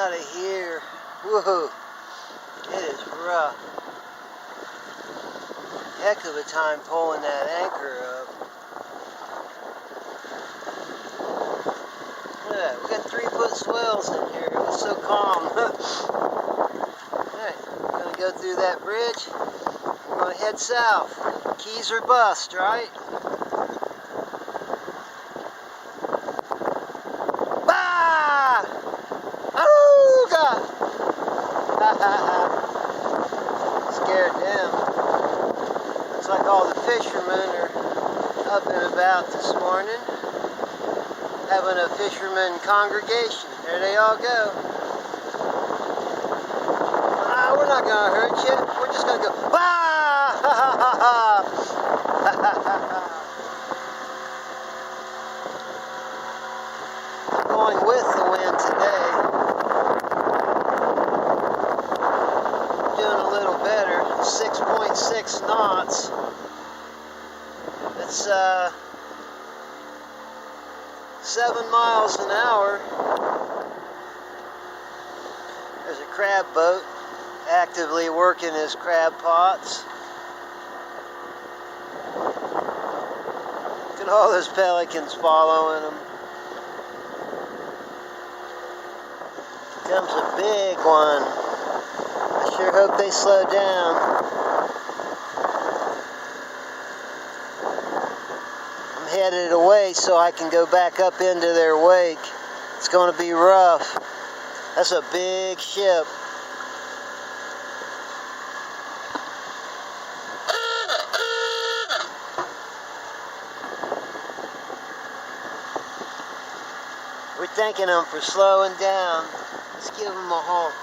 out of here. Whoa, it is rough. Heck of a time pulling that anchor up. Look at that, we got 3-foot swells in here. It was so calm. Alright, we're gonna go through that bridge. We're gonna head south. Keys or bust, right? Scared them. Looks like all the fishermen are up and about this morning, having a fisherman congregation. There they all go. We're not going to hurt you. We're just going to go, going with the wind today. Doing a little better. 6.6 knots. It's 7 miles an hour. There's a crab boat actively working his crab pots. Look at all those pelicans following him. Comes a big one. I sure hope they slow down. I'm headed away so I can go back up into their wake. It's going to be rough. That's a big ship. We're thanking them for slowing down. Let's give them a honk.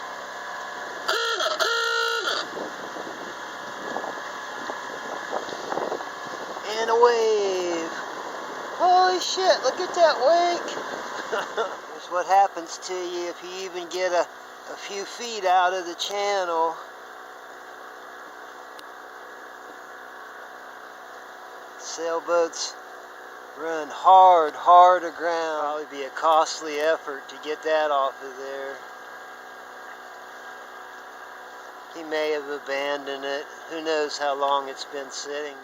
And a wave. Holy shit, look at that wake. Here's what happens to you if you even get a few feet out of the channel. Sailboats run hard aground. Probably be a costly effort to get that off of there. He may have abandoned it. Who knows how long it's been sitting there.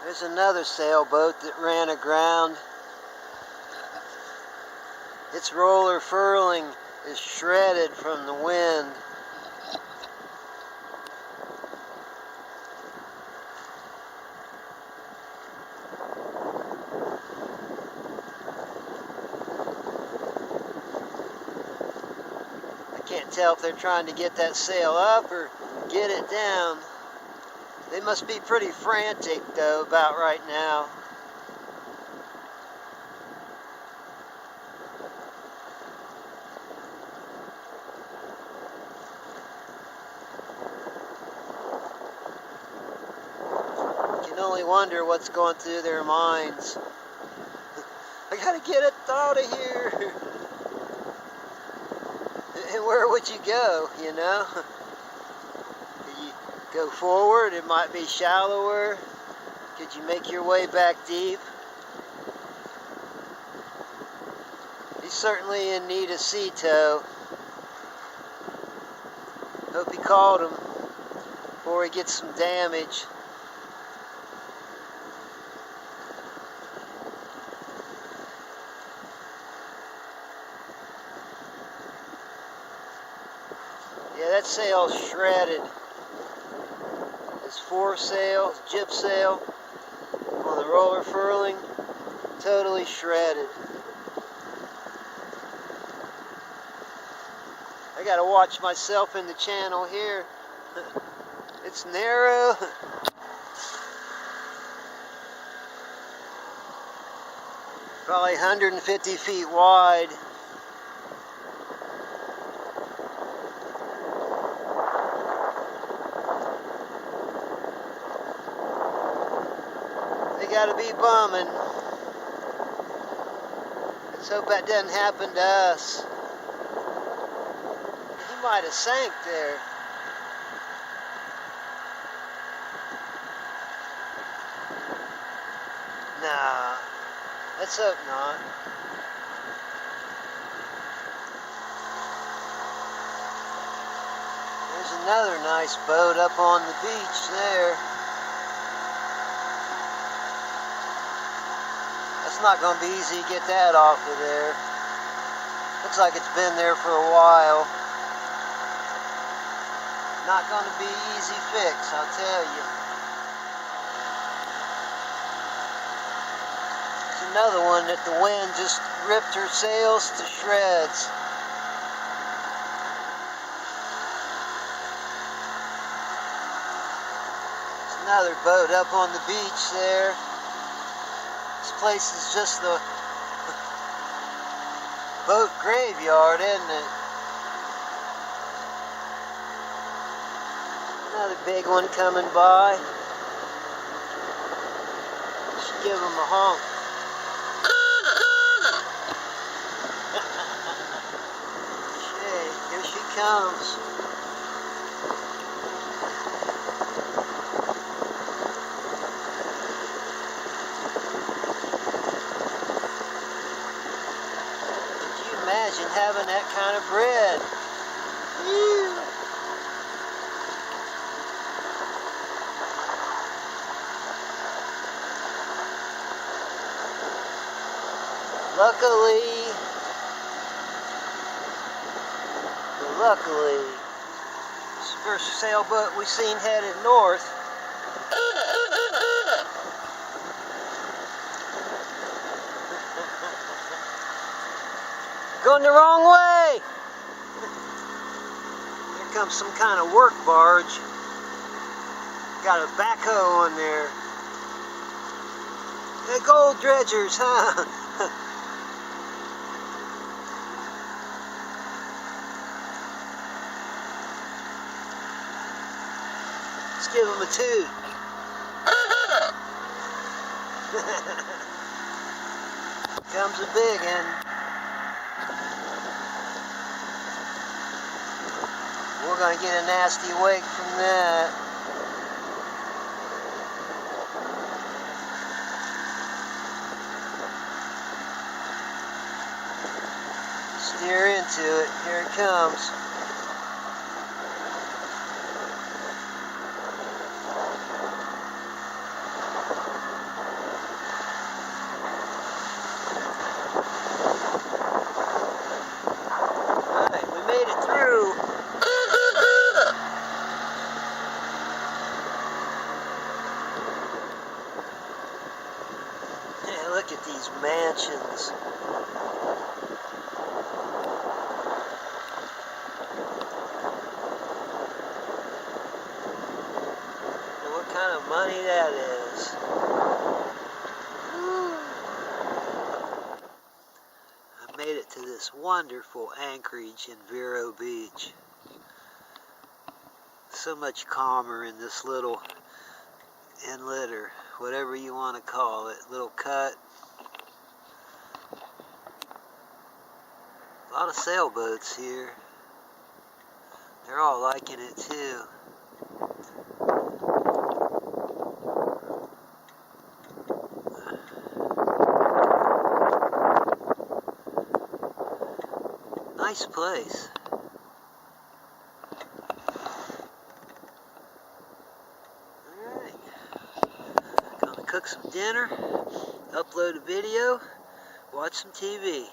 There's another sailboat that ran aground. Its roller furling is shredded from the wind. Can't tell if they're trying to get that sail up or get it down. They must be pretty frantic though about right now. You can only wonder what's going through their minds. I gotta get it out of here. And where would you go, you know? Could you go forward? It might be shallower. Could you make your way back deep? He's certainly in need of sea tow. Hope he called him before he gets some damage. Yeah, that sail's shredded. This foresail, jib sail on the roller furling, totally shredded. I gotta watch myself in the channel here. It's narrow. Probably 150 feet wide. Gotta be bumming. Let's hope that doesn't happen to us. He might have sank there. Nah, let's hope not. There's another nice boat up on the beach there. It's not going to be easy to get that off of there. Looks like it's been there for a while. Not going to be easy fix, I'll tell you. There's another one that the wind just ripped her sails to shreds. There's another boat up on the beach there. This place is just the boat graveyard, isn't it? Another big one coming by. Should give him a honk. Okay, here she comes. Imagine having that kind of bread. Woo. Luckily, this first sailboat we've seen headed north. Going the wrong way! Here comes some kind of work barge. Got a backhoe on there. They're gold dredgers, huh? Let's give them a toot. Comes a big one. We're going to get a nasty wake from that. Steer into it. Here it comes. Alright, we made it through. Hey, look at these mansions. What kind of money that is. I made it to this wonderful anchorage in Vero Beach. So much calmer in this little inlet, or whatever you want to call it, little cut. A lot of sailboats here. They're all liking it too. Nice place. Alright. Gonna cook some dinner, upload a video, watch some TV.